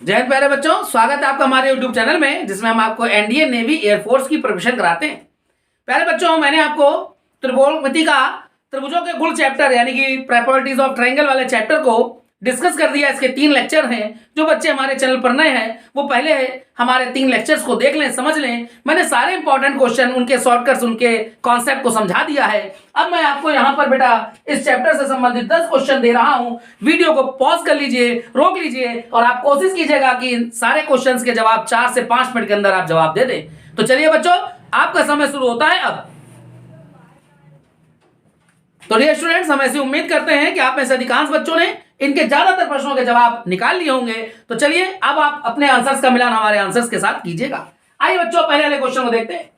जय हिंद प्यारे बच्चों, स्वागत है आपका हमारे YouTube चैनल में जिसमें हम आपको एनडीए नेवी एयरफोर्स की प्रिपरेशन कराते हैं। प्यारे बच्चों, मैंने आपको त्रिकोणमिति का त्रिभुजों के गुण चैप्टर यानी कि प्रॉपर्टीज ऑफ ट्रायंगल वाले चैप्टर को डिस्कस कर दिया। इसके 3 लेक्चर हैं। जो बच्चे हमारे चैनल पर नए हैं वो पहले हमारे 3 लेक्चर्स को देख लें, समझ लें। मैंने सारे इंपॉर्टेंट क्वेश्चन, उनके शॉर्टकट्स, उनके कॉन्सेप्ट को समझा दिया है। अब मैं आपको यहाँ पर बेटा इस चैप्टर से संबंधित 10 क्वेश्चन दे रहा हूँ। वीडियो को पॉज कर लीजिए, रोक लीजिए और आप कोशिश कीजिएगा कि सारे क्वेश्चन के जवाब 4 से 5 मिनट के अंदर आप जवाब दे दें। तो चलिए बच्चों, आपका समय शुरू होता है अब। तो डियर स्टूडेंट्स, हम ऐसी उम्मीद करते हैं कि आप में से अधिकांश बच्चों ने इनके ज्यादातर प्रश्नों के जवाब निकाल लिए होंगे। तो चलिए अब आप अपने आंसर्स का मिलान हमारे आंसर्स के साथ कीजिएगा। आइए बच्चों, पहले वाले क्वेश्चन को देखते हैं।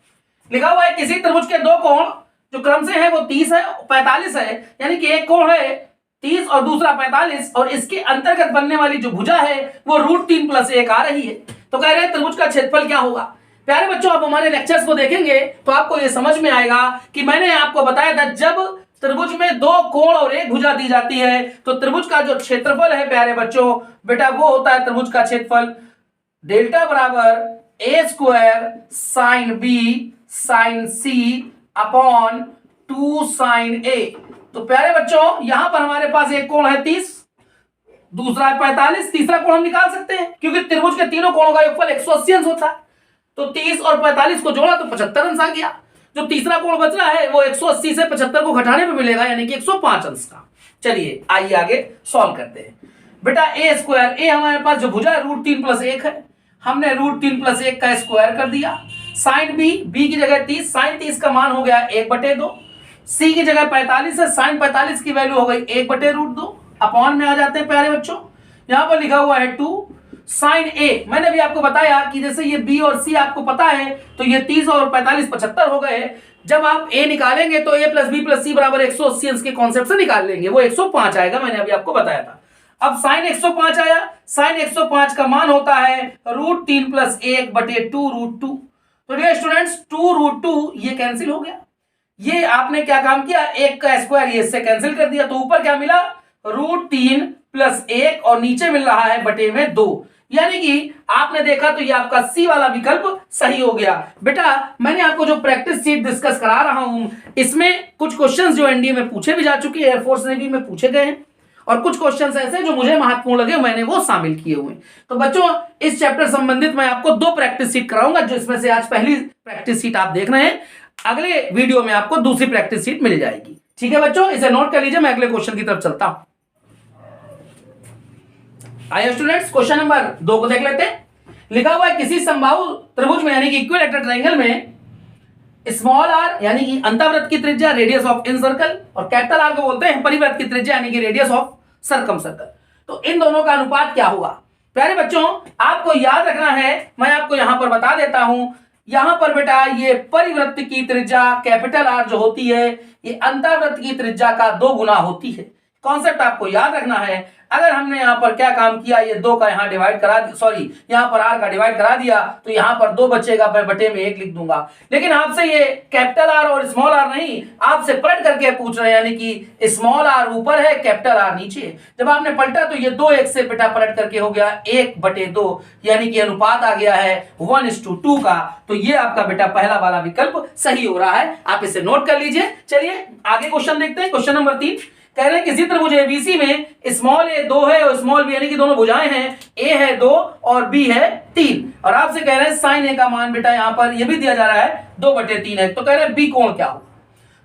लिखा हुआ है किसी त्रिभुज के 2 कोण जो क्रम से है वो 30 है 45 है, यानी कि एक कोण है 30 और दूसरा 45 और इसके अंतर्गत बनने वाली जो भुजा है वो √3 + 1 आ रही है। तो कह रहे हैं त्रिभुज का क्षेत्रफल क्या होगा। प्यारे बच्चों, आप हमारे लेक्चर्स को देखेंगे तो आपको ये समझ में आएगा कि मैंने आपको बताया था जब त्रिभुज में 2 कोण और एक भुजा दी जाती है तो त्रिभुज का जो क्षेत्रफल है प्यारे बच्चों बेटा वो होता है त्रिभुज का क्षेत्रफल डेल्टा बराबर a² sin b sin c upon 2 sin a। तो प्यारे बच्चों यहां पर हमारे पास एक कोण है 30, दूसरा है 45, तीसरा कोण हम निकाल सकते हैं क्योंकि त्रिभुज के तीनों कोणों का योगफल 180 अंश होता है। तो 30 और 45 को जोड़ा तो 75 अंश आ गया। जो तीसरा कोण बच रहा है वो 180 से 75 को घटाने पे मिलेगा, यानी कि 105 अंश का। चलिए आइए आगे सॉल्व करते हैं। बेटा a² ए हमारे पास जो भुजा है √3 + 1 है, हमने √3 + 1 का स्क्वायर कर दिया। sin b की जगह 30, sin 30 का मान हो गया 1/2, c की जगह 45 है, sin 45 की वैल्यू हो गई 1/√2। अपॉन में आ जाते हैं प्यारे बच्चों। यहां पर लिखा हुआ है 2 sin a। मैंने अभी आपको बताया कि जैसे ये b और c आपको पता है तो ये 30 और 45 75 हो गए। जब आप a निकालेंगे तो a + b + c बराबर 180 अंश के कॉन्सेप्ट से निकाल लेंगे, वो 105 आएगा। मैंने अभी आपको बताया था। अब sin 105 आया। sin 105 का मान होता है √3 + 1/2√2। तो डियर स्टूडेंट्स 2√2 ये कैंसिल हो गया। ये आपने क्या काम किया, 1 का स्क्वायर ये इससे कैंसिल कर दिया। तो ऊपर क्या मिला, √3 + 1 और नीचे मिल रहा है बटे में 2, यानी कि आपने देखा तो ये आपका सी वाला विकल्प सही हो गया। बेटा मैंने आपको जो प्रैक्टिस शीट डिस्कस करा रहा हूं इसमें कुछ क्वेश्चंस जो एनडीए में पूछे भी जा चुके हैं, एयरफोर्स नेवी में पूछे गए हैं, और कुछ क्वेश्चंस ऐसे जो मुझे महत्वपूर्ण लगे मैंने वो शामिल किए हुए। तो बच्चों इस चैप्टर संबंधित मैं आपको 2 प्रैक्टिस शीट कराऊंगा, जो इसमें से आज पहली प्रैक्टिस शीट आप देख रहे हैं। अगले वीडियो में आपको दूसरी प्रैक्टिस शीट मिल जाएगी। ठीक है बच्चों, इसे नोट कर लीजिए। मैं अगले क्वेश्चन की तरफ चलता हूं। आइए स्टूडेंट्स, क्वेश्चन नंबर 2 को देख लेते हैं। लिखा हुआ है किसी समबाहु त्रिभुज में यानी कि इक्विलैटरल ट्रायंगल में स्मॉल r यानी कि अंतःवृत्त की त्रिज्या रेडियस ऑफ इन सर्कल और कैपिटल R को बोलते हैं परिवृत्त की त्रिज्या यानी कि रेडियस ऑफ सर्कम सर्कल। तो इन दोनों का अनुपात क्या हुआ। प्यारे बच्चों आपको याद रखना है, मैं आपको यहां पर बता देता हूं। यहां पर बेटा ये परिवृत्त की त्रिज्या कैपिटल R जो होती है ये अंतःवृत्त की त्रिज्या का 2 गुना होती है। कॉन्सेप्ट आपको याद रखना है। अगर हमने यहां पर क्या काम किया, ये 2 का यहां डिवाइड करा दिया, सॉरी यहां पर R का डिवाइड करा दिया तो यहां पर 2 बचेगा, मैं बटे में 1 लिख दूंगा। लेकिन आपसे ये कैपिटल R और स्मॉल r नहीं, आपसे पलट करके पूछ रहे हैं, यानी कि स्मॉल r ऊपर है कैपिटल R नीचे। जब आपने पलटा तो ये 2 1 से बेटा पलट करके हो गया 1/2, यानी कि अनुपात आ गया है 1:2 का। तो ये आपका बेटा पहला वाला विकल्प सही हो रहा है, आप इसे नोट कर लीजिए। चलिए आगे क्वेश्चन देखते हैं। क्वेश्चन नंबर 3 कह रहे हैं किसी त्रिभुज एबीसी में स्मॉल a 2 है और स्मॉल b यानी कि दोनों भुजाएं हैं, a है 2 और b है 3, और आपसे कह रहे हैं sin a का मान बेटा यहां पर ये भी दिया जा रहा है 2/3 है। तो कह रहे हैं b कोण क्या होगा।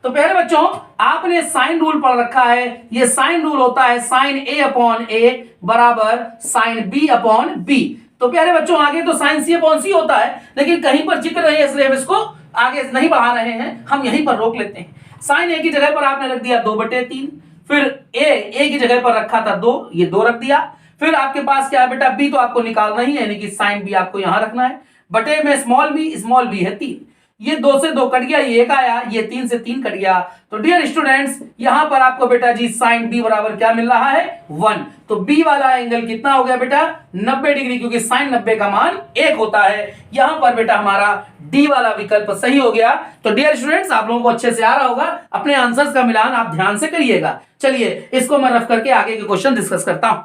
तो पहले बच्चों आपने साइन रूल पढ़ रखा है। ये साइन रूल होता है sin a/a बराबर sin b/b। तो प्यारे बच्चों आगे तो sin c/c होता है, लेकिन कहीं पर जिक्र नहीं है इसलिए हम इसको आगे नहीं बढ़ा रहे हैं, हम यहीं पर रोक लेते हैं। sin a की जगह पर आपने रख दिया 2/3, फिर a की जगह पर रखा था 2, ये 2 रख दिया। फिर आपके पास क्या है बेटा b तो आपको निकालना ही है, यानी कि sin b आपको यहां रखना है, बटे में स्मॉल b है 3, ये 2 से 2 कट गया, ये 1 आया, ये 3 से 3 कट गया। तो डियर स्टूडेंट्स यहां पर आपको बेटा जी sin b बराबर क्या मिल रहा है 1। तो b वाला एंगल कितना हो गया बेटा 90 डिग्री, क्योंकि sin 90 का मान 1 होता है। यहां पर बेटा हमारा डी वाला विकल्प सही हो गया। तो डियर स्टूडेंट्स आप लोगों को अच्छे से आ रहा होगा, अपने आंसर्स का मिलान आप ध्यान से करिएगा। चलिए इसको मैं रफ करके आगे के क्वेश्चन डिस्कस करता हूं।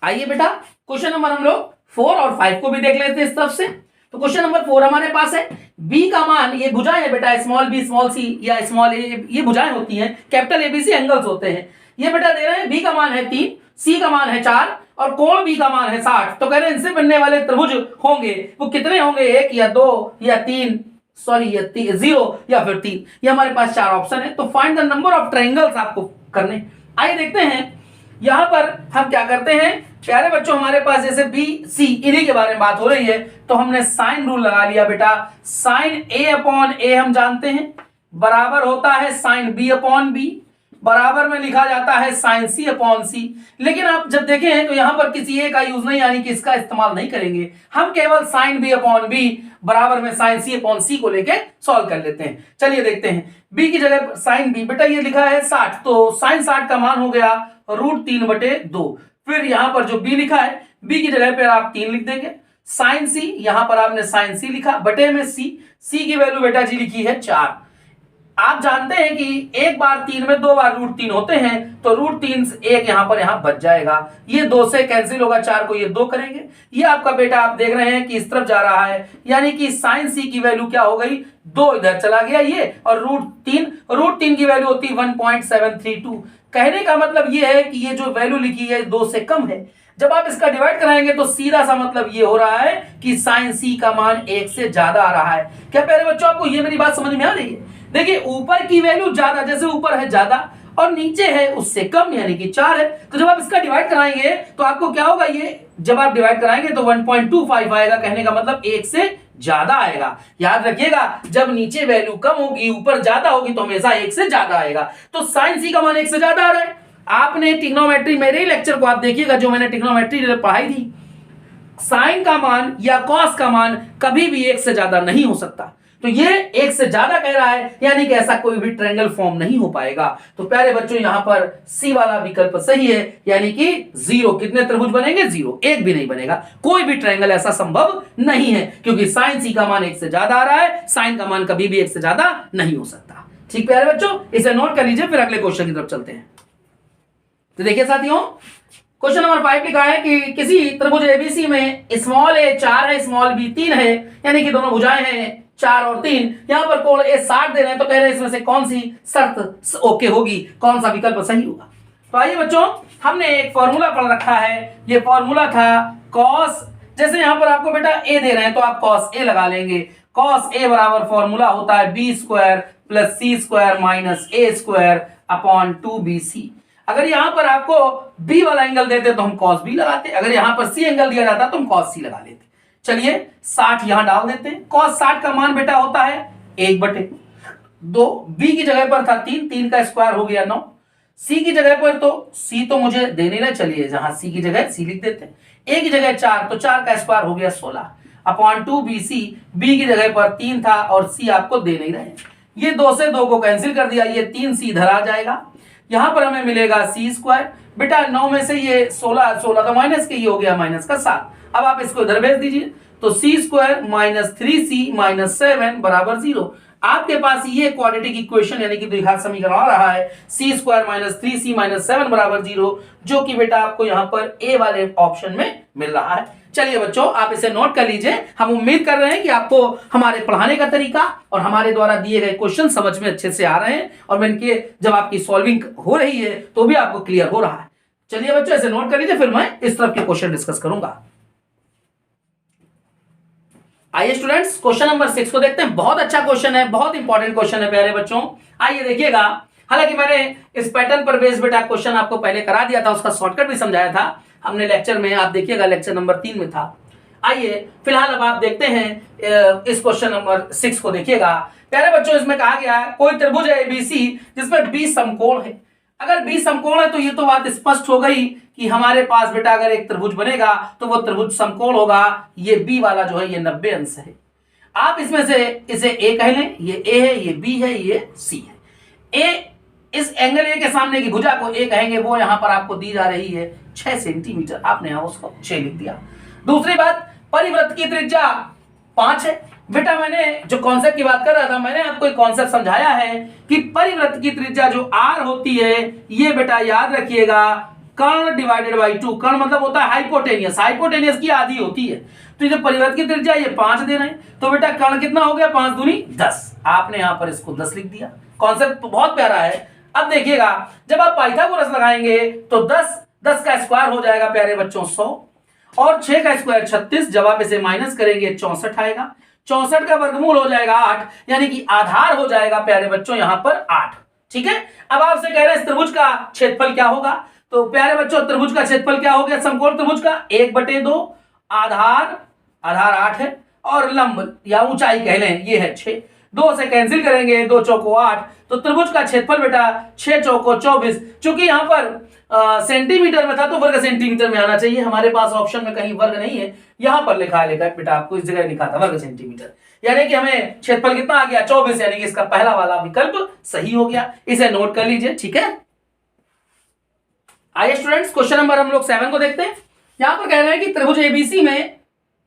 आइए बेटा क्वेश्चन नंबर हम लोग 4 और 5 को भी देख लेते हैं इस तरफ से। तो क्वेश्चन नंबर 4 हमारे पास है बी का मान, ये भुजाएं है बेटा, स्मॉल बी स्मॉल सी या स्मॉल ए, ये भुजाएं होती हैं, कैपिटल एबीसी एंगल्स होते हैं। ये बेटा दे रहे हैं बी का मान है 3, सी का मान है 4 और कोण बी का मान है 60। तो कह रहे हैं इनसे बनने वाले त्रिभुज होंगे वो कितने होंगे, 1 या 2 या 3, सॉरी ये 0 या फिर 3। ये हमारे पास 4 ऑप्शन है। तो find the number of triangles आपको करने। आइए देखते हैं यहां पर हम क्या करते हैं प्यारे बच्चों। हमारे पास जैसे बी सी इन्हीं के बारे में बात हो रही है, तो हमने साइन रूल लगा लिया बेटा। साइन ए अपॉन ए हम जानते हैं बराबर होता है साइन बी अपॉन बी, बराबर में लिखा जाता है साइन सी अपॉन सी। लेकिन आप जब देखें तो यहां पर किसी ए का यूज नहीं, यानी कि इसका इस्तेमाल नहीं करेंगे, हम केवल साइन बी अपॉन बी बराबर में साइन सी अपॉन सी को लेके सॉल्व कर लेते हैं। चलिए देखते हैं बी की जगह साइन बी, बेटा ये लिखा है 60, तो साइन 60 का मान हो गया √3/2। फिर यहां पर जो बी लिखा है बी की जगह पर आप 3 लिख देंगे, साइन सी यहां पर आपने साइन सी लिखा, बटे में सी की वैल्यू बेटा जी लिखी है 4। आप जानते हैं कि एक बार 3 में 2 बार √3 होते हैं, तो √3 से 1 यहां पर यहां बच जाएगा, ये 2 से कैंसिल होगा, 4 को ये 2 करेंगे। ये आपका बेटा आप देख रहे हैं कि इस तरफ जा रहा है, यानी कि साइन सी की वैल्यू क्या हो गई, 2 इधर चला गया ये, और √3 की वैल्यू होती 1.732। कहने का मतलब ये है कि ये जो वैल्यू लिखी है 2 से कम है। जब आप इसका डिवाइड कराएंगे तो सीधा सा मतलब ये हो रहा है कि साइन सी का मान 1 से ज्यादा आ रहा है। क्या प्यारे बच्चों आपको ये मेरी बात समझ में आ रही है? देखिए ऊपर की वैल्यू ज्यादा, जैसे ऊपर है ज्यादा और नीचे है उससे कम, यानी कि 4 है। तो जब आप इसका डिवाइड कराएंगे तो आपको क्या होगा, ये जब आप डिवाइड कराएंगे तो 1.25 आएगा। कहने का मतलब 1 से ज्यादा आएगा। याद रखिएगा जब नीचे वैल्यू कम होगी ऊपर ज्यादा होगी तो हमेशा 1 से ज्यादा आएगा। तो साइन सी का मान 1 से ज्यादा आ रहा है। आपने ट्रिग्नोमेट्री, मेरे ही लेक्चर को आप देखिएगा जो मैंने ट्रिग्नोमेट्री पढ़ाई थी, साइन का मान या कॉस का मान कभी भी 1 से ज्यादा नहीं हो सकता। तो ये 1 से ज्यादा कह रहा है, यानी कि ऐसा कोई भी ट्रायंगल फॉर्म नहीं हो पाएगा। तो प्यारे बच्चों यहां पर सी वाला विकल्प सही है, यानी कि 0। कितने त्रिभुज बनेंगे? 0, एक भी नहीं बनेगा। कोई भी ट्रायंगल ऐसा संभव नहीं है, क्योंकि साइन सी का मान 1 से ज्यादा आ रहा है, साइन का मान कभी भी 1 से ज्यादा नहीं हो सकता। ठीक प्यारे बच्चों, इसे नोट कर लीजिए, फिर अगले क्वेश्चन की तरफ चलते हैं। तो देखिए साथियों क्वेश्चन नंबर 5 लिखा है कि किसी त्रिभुज एबीसी में स्मॉल ए 4 है, स्मॉल बी 3 है, यानी कि दोनों भुजाएं हैं 4 और 3। यहां पर कोण ए 60 दे रहे हैं, तो कह रहे हैं इसमें से कौन सी शर्त ओके होगी, कौन सा विकल्प सही होगा। तो आइए बच्चों हमने एक फॉर्मूला पढ़ रखा है, ये फॉर्मूला था कॉस, जैसे यहां पर आपको बेटा ए दे रहे हैं तो आप कॉस ए लगा लेंगे। कॉस ए बराबर फॉर्मूला होता है b² + c² - a² upon 2bc। अगर यहां पर आपको b वाला एंगल देते तो हम cos b लगाते, अगर यहां पर c एंगल दिया जाता तो हम cos c लगा लेते। चलिए 60 यहां डाल देते हैं। cos 60 का मान बेटा होता है 1/2। b की जगह पर था 3 का स्क्वायर हो गया 9। c की जगह पर तो c तो मुझे दे नहीं रहा, चलिए जहां c की जगह c लिख देते हैं। a की जगह 4, तो 4 का स्क्वायर हो गया 16 अपॉन 2bc। b की जगह पर 3 था और c आपको दे नहीं रहे, ये 2 से 2 को कैंसिल कर दिया, ये 3c इधर आ जाएगा, यहां पर हमें मिलेगा c²। बेटा 9 में से ये 16 तो माइनस के, ये हो गया माइनस का 7। अब आप इसको इधर भेज दीजिए, तो c² - 3c - 7 बराबर 0। आपके पास ये क्वाड्रेटिक इक्वेशन यानी कि द्विघात समीकरण आ रहा है, c² - 3c - 7 बराबर 0, जो कि बेटा आपको यहां पर ए वाले ऑप्शन में मिल रहा है। चलिए बच्चों आप इसे नोट कर लीजिए। हम उम्मीद कर रहे हैं कि आपको हमारे पढ़ाने का तरीका और हमारे द्वारा दिए गए क्वेश्चन समझ में अच्छे से आ रहे हैं, और इनके जब आपकी सॉल्विंग हो रही है तो भी आपको क्लियर हो रहा है। चलिए बच्चों इसे नोट कर लीजिए, फिर मैं इस तरफ के क्वेश्चन डिस्कस करूंगा। आइए स्टूडेंट्स क्वेश्चन नंबर 6 को देखते हैं। बहुत अच्छा क्वेश्चन है, बहुत इंपॉर्टेंट क्वेश्चन है प्यारे बच्चों। आइए देखिएगा, हालांकि मैंने इस पैटर्न पर बेस्ड बेटा क्वेश्चन आपको पहले करा दिया था, उसका शॉर्टकट भी समझाया था हमने लेक्चर में, आप देखिएगा लेक्चर नंबर 3 में था। आइए फिलहाल अब आप देखते हैं इस क्वेश्चन नंबर 6 को देखिएगा। प्यारे बच्चों इसमें कहा गया है कोई त्रिभुज है एबीसी जिसमें बी समकोण है। अगर बी समकोण है तो ये तो बात स्पष्ट हो गई कि हमारे पास बेटा अगर एक त्रिभुज बनेगा तो वो त्रिभुज समकोण होगा। ये बी वाला जो है ये 90 अंश है। आप इसमें से इसे ए कह लें, ये ए है, ये बी है, ये सी है। ए इस एंगल ए के सामने की भुजा को ए कहेंगे, वो यहां पर आपको दी जा रही है 6 सेंटीमीटर, आपने यहां उसको 6 लिख दिया। दूसरी बात, परिवृत्त की त्रिज्या 5 है। बेटा मैंने जो कॉन्सेप्ट की बात कर रहा था, मैंने आपको एक कॉन्सेप्ट समझाया है कि परिवृत्त की त्रिज्या जो आर होती है, ये बेटा याद रखिएगा कर्ण डिवाइडेड बाई 2, कर्ण मतलब होता है हाइपोटेनियस, हाइपोटेनियस की आधी होती है। तो ये परिवर्त की त्रिज्या ये 5 दे रहे हैं, तो बेटा कर्ण कितना हो गया, 5 दूनी 10। आपने यहां पर इसको 10 लिख दिया। कॉन्सेप्ट तो बहुत प्यारा है। अब देखिएगा जब आप पाइथागोरस लगाएंगे तो 10 का स्क्वायर हो जाएगा प्यारे बच्चों 100, और 6 का स्क्वायर 36, जब आप इसे माइनस करेंगे 64 आएगा। 64 का वर्गमूल हो जाएगा 8, यानी कि आधार हो जाएगा प्यारे बच्चों यहां पर 8। ठीक है, अब आपसे कह रहे हैं त्रिभुज का क्षेत्रफल क्या होगा। तो प्यारे बच्चों त्रिभुज का क्षेत्रफल क्या हो गया, समकोण त्रिभुज का 1/2, आधार 8 है, और लंब या ऊंचाई कह लें ये है 6। 2 से कैंसिल करेंगे, 2 चौको 8, तो त्रिभुज का क्षेत्रफल बेटा 6 चौको 24। चूंकि यहां पर सेंटीमीटर में था तो वर्ग सेंटीमीटर में आना चाहिए, हमारे पास ऑप्शन में कहीं वर्ग नहीं है, यहां पर लिखा है बेटा, आपको इस जगह लिखा था वर्ग सेंटीमीटर, यानी कि हमें क्षेत्रफल कितना आ गया 24, यानी कि इसका पहला वाला विकल्प सही हो गया। इसे नोट कर लीजिए। ठीक है, आइए स्टूडेंट्स क्वेश्चन नंबर हम लोग 7 को देखते हैं। यहां पर कह रहे हैं कि त्रिभुज एबीसी में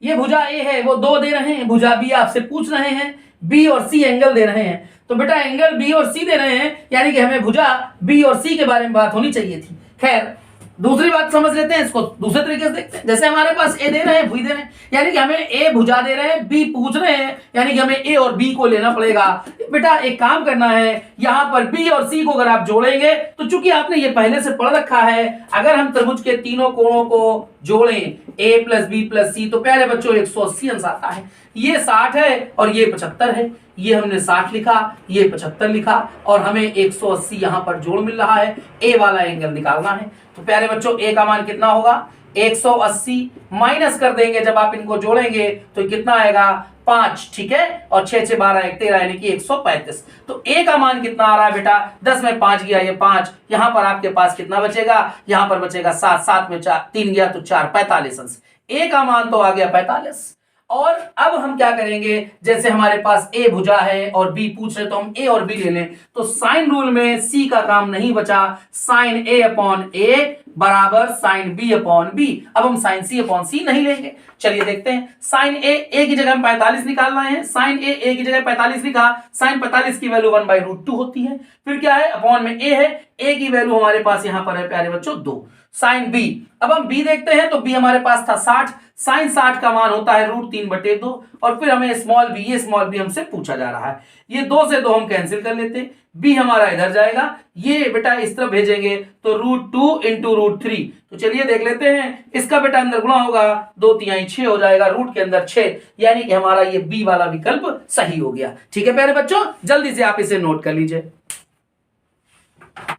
ये भुजा ए है वो 2 दे रहे हैं, भुजा बी आपसे पूछ रहे हैं, बी और सी एंगल दे रहे हैं। तो बेटा एंगल बी और सी दे रहे हैं, यानी कि हमें भुजा बी और सी के बारे में बात होनी चाहिए थी। खैर दूसरी बात समझ लेते हैं, इसको दूसरे तरीके से देखते हैं। जैसे हमारे पास ए दे रहे हैं, बी दे रहे हैं, यानी कि हमें ए भुजा दे रहे हैं, बी पूछ रहे हैं, यानी कि हमें ए और बी को लेना पड़ेगा। बेटा एक काम करना है, यहां पर बी और सी को अगर आप जोड़ेंगे तो चूंकि आपने ये पहले से पढ़ रखा है, अगर हम त्रिभुज के तीनों कोणों को जोड़ें a प्लस बी प्लस सी, तो प्यारे बच्चों 180 अंश आता है। ये 60 है और ये 75 है, ये हमने 60 लिखा, ये 75 लिखा, और हमें 180 यहां पर जोड़ मिल रहा है, ए वाला एंगल निकालना है। तो प्यारे बच्चों ए का मान कितना होगा, 180 माइनस कर देंगे, जब आप इनको जोड़ेंगे तो कितना आएगा 5। ठीक है, और 6 6 12 1 13, यानी कि 135। तो ए का मान कितना आ रहा है बेटा, 10 में 5 गया, ये 5, यहां पर आपके पास कितना बचेगा, यहां पर बचेगा 7, 7 में 3 गया तो 4, 45 अंश। ए का मान तो आ गया 45। और अब हम क्या करेंगे, जैसे हमारे पास ए भुजा है और बी पूछ रहे तो हम ए और बी ले लें, तो साइन रूल में सी का काम नहीं बचा, साइन ए अपॉन ए बराबर साइन बी अपॉन बी। अब हम साइन सी अपॉन सी नहीं लेंगे। चलिए देखते हैं, साइन ए की जगह हम 45 निकाल रहे हैं, साइन ए की जगह 45 लिखा, साइन 45 की वैल्यू 1/√2 होती है। फिर क्या है, अपॉन में ए है, ए की वैल्यू हमारे पास यहां पर है प्यारे बच्चों 2। साइन बी, अब हम बी देखते हैं, तो बी हमारे पास था 60, साइन 60 का मान होता है √3/2, और फिर हमें स्मॉल बी, ये स्मॉल बी हमसे पूछा जा रहा है, ये 2 से 2 हम कैंसिल कर लेते हैं, बी हमारा इधर जाएगा, ये बेटा इस तरफ भेजेंगे तो √2 × √3। तो चलिए देख लेते हैं, इसका बेटा अंदर गुणा होगा, 2 तिहाई 6 हो जाएगा, रूट के अंदर 6, यानी कि हमारा ये बी वाला विकल्प सही हो गया। ठीक है प्यारे बच्चों, जल्दी से आप इसे नोट कर लीजिए।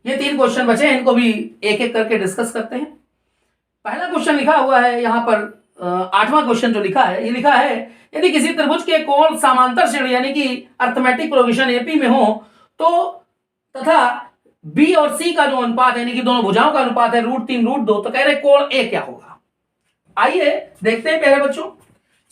ये 3 क्वेश्चन बचे हैं, इनको भी एक एक करके डिस्कस करते हैं। पहला क्वेश्चन लिखा हुआ है यहां पर, 8वां क्वेश्चन जो लिखा है, ये लिखा है यदि किसी त्रिभुज के कोण समांतर श्रेणी यानी कि अर्थमेटिक प्रोग्रेशन एपी में हो, तो तथा बी और सी का जो अनुपात यानी कि दोनों भुजाओं का अनुपात है √3/2, तो कह रहे कोण ए क्या होगा। आइए देखते हैं प्यारे बच्चों,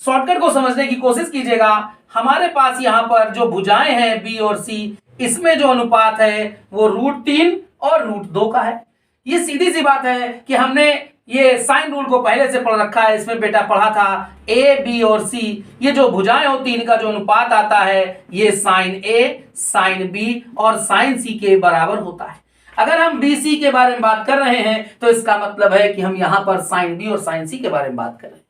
शॉर्टकट को समझने की कोशिश कीजिएगा। हमारे पास यहां पर जो भुजाएं हैं बी और सी, इसमें जो अनुपात है वो √3 और √2 का है। ये सीधी सी बात है कि हमने ये साइन रूल को पहले से पढ़ रखा है, इसमें बेटा पढ़ा था ए बी और सी, ये जो भुजाएं होती हैं इनका जो अनुपात आता है ये साइन ए, साइन बी और साइन सी के बराबर होता है। अगर हम बी सी के बारे में बात कर रहे हैं तो इसका मतलब है कि हम यहां पर साइन बी और साइन सी के बारे में बात कर रहे हैं।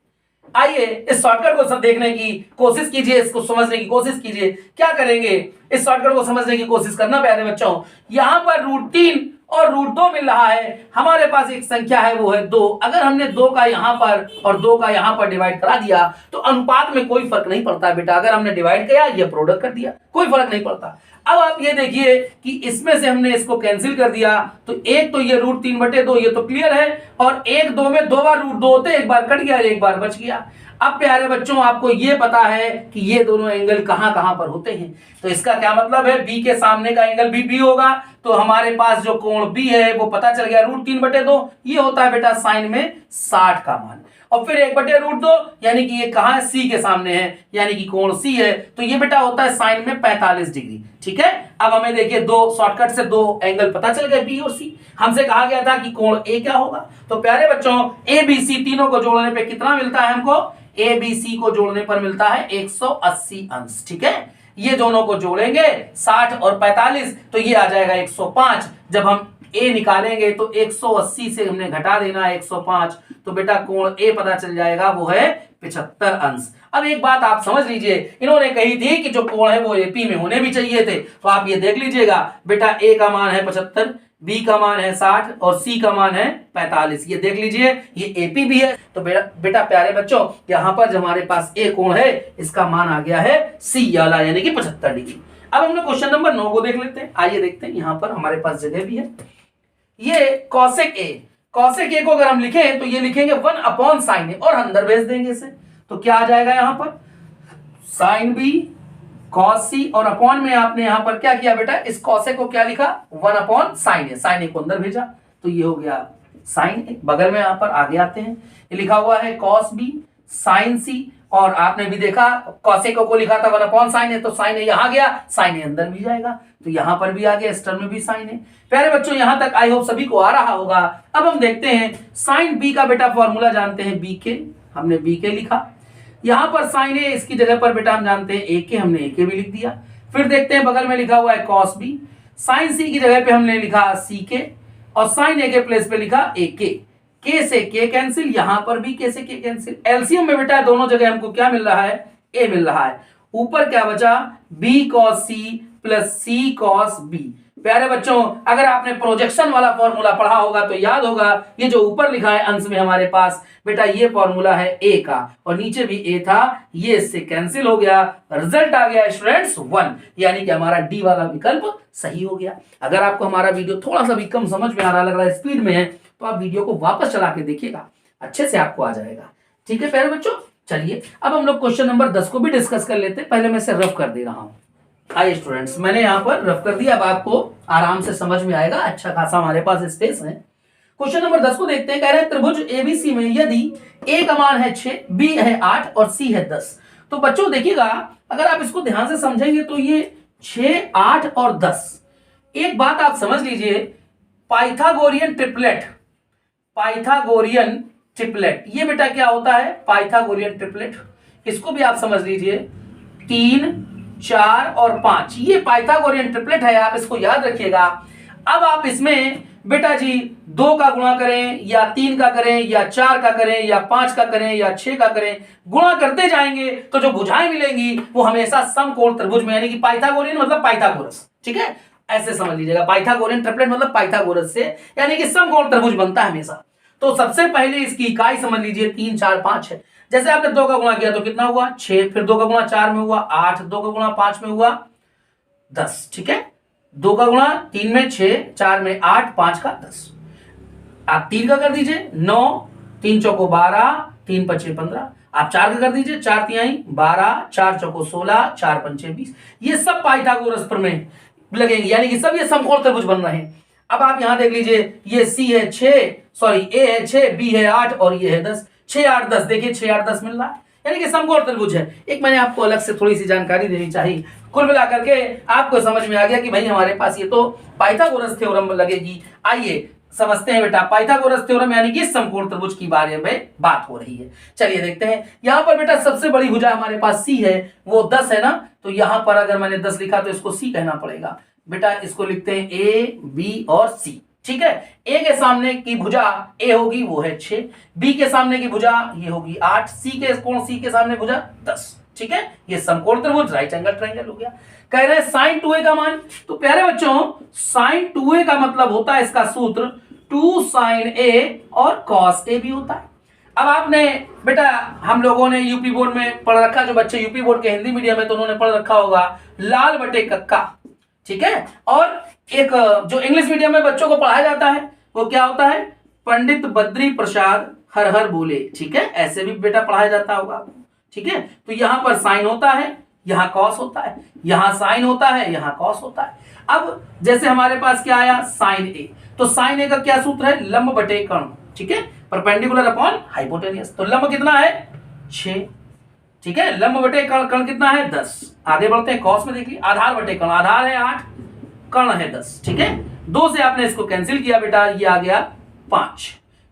आइए इस शॉर्टकट को सब देखने की कोशिश कीजिए, इसको समझने की कोशिश कीजिए। क्या करेंगे, इस शॉर्टकट को समझने की कोशिश करना प्यारे बच्चों। यहां पर √3 और √2 मिल रहा है, हमारे पास एक संख्या है वो है 2। अगर हमने 2 का यहां पर और 2 का यहां पर डिवाइड करा दिया तो अनुपात में कोई फर्क नहीं पड़ता बेटा। अगर हमने डिवाइड किया या प्रोडक्ट कर दिया कोई फर्क नहीं पड़ता। अब आप ये देखिए कि इसमें से हमने इसको कैंसिल कर दिया, तो एक तो ये √3/2 ये तो क्लियर है, और 1 2 में 2 बार √2 होते, एक बार कट गया एक बार बच गया। अब प्यारे बच्चों आपको ये पता है कि ये दोनों एंगल कहां कहां पर होते हैं, तो इसका क्या मतलब है, बी के सामने का एंगल भी बी होगा, तो हमारे पास जो कोण बी है वो पता चल गया √3/2, ये होता है बेटा साइन में 60 का मान, और फिर 1/√2 यानी कि ये कहां है, सी के सामने है, यानी कि कोण सी है, तो ये बेटा होता है साइन में 45 डिग्री। ठीक है, अब हमें देखिए दो शॉर्टकट से 2 एंगल पता चल गए बी और सी। हमसे कहा गया था कि कोण ए क्या होगा, तो प्यारे बच्चों ए बी सी तीनों को जोड़ने पे कितना मिलता है हमको, ए बी सी को जोड़ने पर मिलता है 180 अंश। ठीक है, ये दोनों को जोड़ेंगे 60 और 45 तो ये आ जाएगा 105। जब हम ए निकालेंगे तो 180 से हमने घटा देना 105, तो बेटा कोण ए पता चल जाएगा, वो है 75 अंश। अब एक बात आप समझ लीजिए, इन्होंने कही थी कि जो कोण है वो एपी में होने भी चाहिए थे, तो आप ये देख लीजिएगा बेटा, ए का मान है 75, बी का मान है 60 और सी का मान है 45। ये देख लीजिए, ये एपी भी है। तो बेटा प्यारे बच्चों, यहां पर जो हमारे पास ए कोण है इसका मान आ गया है सी वाला, यानी कि 75 डिग्री। अब हम लोग क्वेश्चन नंबर 9 को देख लेते हैं। आइए देखते हैं, यहां पर हमारे पास जगह भी है। ये कॉसेक ए को अगर हम लिखें तो ये लिखेंगे 1/sin ए और अंदर भेज देंगे इसे, तो क्या आ जाएगा यहां पर sin बी cos सी, और अपॉन में आपने यहां पर क्या किया बेटा, इस कॉसेक को क्या लिखा 1/sin ए, sin ए को अंदर भेजा, तो ये हो गया sin ए। बगल में यहां पर आगे आते हैं, ये लिखा हुआ है cos बी sin सी, और आपने भी देखा cosec को लिखा था 1/sin ए, तो sin ए यहां गया, sin ए अंदर भी जाएगा, तो यहां पर भी आ गया, इस टर्म में भी sin ए। प्यारे बच्चों यहां तक आई होप सभी को आ रहा होगा। अब हम देखते हैं sin b का बेटा फॉर्मूला जानते हैं b के, हमने b के लिखा, यहां पर sin a इसकी जगह पर बेटा हम जानते हैं a के, हमने a के भी लिख दिया। फिर देखते हैं बगल में लिखा हुआ है cos b, sin c की जगह पे हमने लिखा c के, और sin a के प्लेस पे लिखा a के से के कैंसिल, यहां पर भी के से के कैंसिल। एलसीएम में बेटा दोनों जगह हमको क्या मिल रहा है, a मिल रहा है। ऊपर क्या बचा, b cos c plus c cos b। प्यारे बच्चों अगर आपने प्रोजेक्शन वाला फॉर्मूला पढ़ा होगा तो याद होगा, ये जो ऊपर लिखा है अंश में हमारे पास बेटा, ये फॉर्मूला है a का, और नीचे भी a था, ये इससे कैंसिल हो गया, रिजल्ट आ गया स्टूडेंट्स 1, यानी कि हमारा डी वाला विकल्प सही हो गया। अगर आपको हमारा वीडियो थोड़ा सा भी कम समझ में आ रहा, लग रहा है स्पीड में है, तो आप वीडियो को वापस चला के देखिएगा, अच्छे से आपको आ जाएगा। ठीक है प्यारे बच्चों, चलिए अब हम लोग क्वेश्चन नंबर 10 को भी डिस्कस कर लेते हैं। पहले मैं इसे रफ कर दे रहा हूं। आइए स्टूडेंट्स, मैंने यहां पर रफ कर दिया, अब आपको आराम से समझ में आएगा, अच्छा खासा हमारे पास स्पेस है। क्वेश्चन नंबर 10 को देखते हैं। कह रहे हैं त्रिभुज एबीसी में यदि ए का मान है 6, बी है 8 और सी है 10। तो बच्चों देखिएगा, अगर आप इसको ध्यान से समझेंगे तो ये 6, 8 और 10, एक बात आप समझ लीजिए, पाइथागोरियन ट्रिपलेट, ये बेटा क्या होता है, पाइथागोरियन ट्रिपलेट। इसको भी आप समझ लीजिए, 3, 4 और 5, ये पाइथागोरियन ट्रिपलेट है, आप इसको याद रखिएगा। अब आप इसमें बेटा जी 2 का गुणा करें या 3 का करें या 4 का करें या 5 का करें या 6 का करें, गुणा करते जाएंगे तो जो भुजाएं मिलेंगी वो हमेशा समकोण त्रिभुज में, यानी कि पाइथागोरियन मतलब पाइथागोरस, ठीक है, ऐसे समझ लीजिएगा। पाइथागोरियन ट्रिपलेट मतलब पाइथागोरस से, यानी कि समकोण त्रिभुज बनता है हमेशा। तो सबसे पहले इसकी इकाई समझ लीजिए 3, 4, 5 है। जैसे आपने 2 का गुणा किया तो कितना हुआ 6, फिर 2 का गुणा 4 में हुआ 8, 2 का गुणा 5 में हुआ 10, ठीक है, 2 का गुणा 3 में 6, 4 में 8, 5 का 10। आप 3 का कर दीजिए 9, 3 चौको 12, 3 पचे 15। आप 4 का कर दीजिए 4 तिहाई 12, 4 चौको 16, 4 पंचे 20। ये सब पाइथागोरस प्रमेय लगेंगे, यानी कि सब ये समकोण त्रिभुज बन रहे हैं। अब आप यहां देख लीजिए, ये सी है 6, सॉरी ए है 6, बी है 8 और ये है 10। 6, 8, 10, देखिए 6, 8, 10 मिल रहा है, यानी कि समकोण त्रिभुज है। एक मैंने आपको अलग से थोड़ी सी जानकारी देनी चाहिए, कुल मिलाकर के आपको समझ में आ गया कि भाई हमारे पास ये तो पाइथागोरस थ्योरम लगेगी। आइए समझते हैं बेटा, पाइथागोरस थ्योरम यानी कि समकोण त्रिभुज की बारे में बात हो रही है। चलिए देखते हैं, यहां पर बेटा सबसे बड़ी भुजा हमारे पास सी है, वो 10 है ना, तो यहां पर अगर मैंने 10 लिखा तो इसको सी कहना पड़ेगा। बेटा इसको लिखते हैं ए, बी और सी, ठीक है। ए के सामने की भुजा ए होगी, वो है 6, बी के सामने की भुजा ये होगी 8, सी के सामने भुजा 10, ठीक है। ये समकोण त्रिभुज राइट एंगल ट्रायंगल हो गया। कह रहे हैं sin 2a का मान, तो प्यारे बच्चों sin 2a का मतलब होता है इसका सूत्र 2 sin a और cos a भी होता है। अब आपने बेटा, हम लोगों ने यूपी बोर्ड में पढ़ रखा, जो बच्चे यूपी बोर्ड के हिंदी मीडियम में, तो उन्होंने पढ़ रखा होगा लाल बटे कक्का, ठीक है। और एक जो इंग्लिश मीडियम में बच्चों को पढ़ाया जाता है वो क्या होता है, पंडित बद्री प्रसाद हर हर बोले, ठीक है, ऐसे भी बेटा पढ़ाया जाता होगा, ठीक है। तो यहां पर साइन होता है, यहां कॉस होता है, यहां साइन होता है, यहां कॉस होता है। अब जैसे हमारे पास क्या आया साइन ए, तो साइन ए का क्या सूत्र है, लंब बटे कर्ण, ठीक है, परपेंडिकुलर अपॉन हाइपोटेनियस। तो लंब कितना है 6, ठीक है, लंब बटे कर्ण, कर्ण कितना है 10। आगे बढ़ते हैं, कॉस में देखिए आधार बटे कर्ण, आधार है 8, कर्ण है 10, ठीक है। 2 से आपने इसको कैंसिल किया बेटा, ये आ गया 5,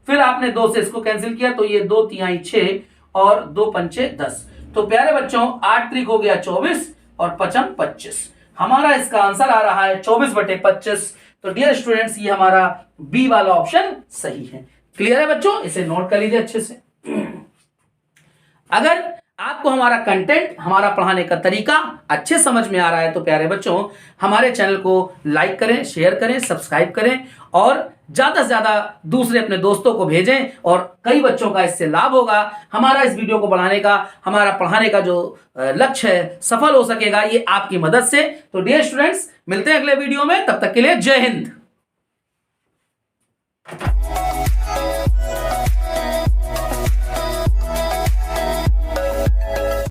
फिर आपने 2 से इसको कैंसिल किया तो ये 2 तिहाई 6 और 2 पंचे 10। तो प्यारे बच्चों 8 त्रिक हो गया 24 और 5 25। हमारा इसका आंसर आ रहा है 24/25। तो डियर स्टूडेंट्स ये हमारा बी वाला ऑप्शन सही है। क्लियर है बच्चों, इसे नोट कर लीजिए अच्छे से। अगर आपको हमारा कंटेंट, हमारा पढ़ाने का तरीका अच्छे समझ में आ रहा है तो प्यारे बच्चों हमारे चैनल को लाइक करें, शेयर करें, सब्सक्राइब करें और ज्यादा से ज्यादा दूसरे अपने दोस्तों को भेजें और कई बच्चों का इससे लाभ होगा। हमारा इस वीडियो को बढ़ाने का, हमारा पढ़ाने का जो लक्ष्य है सफल हो सकेगा ये आपकी मदद से। तो डियर स्टूडेंट्स मिलते हैं अगले वीडियो में, तब तक के लिए जय हिंद।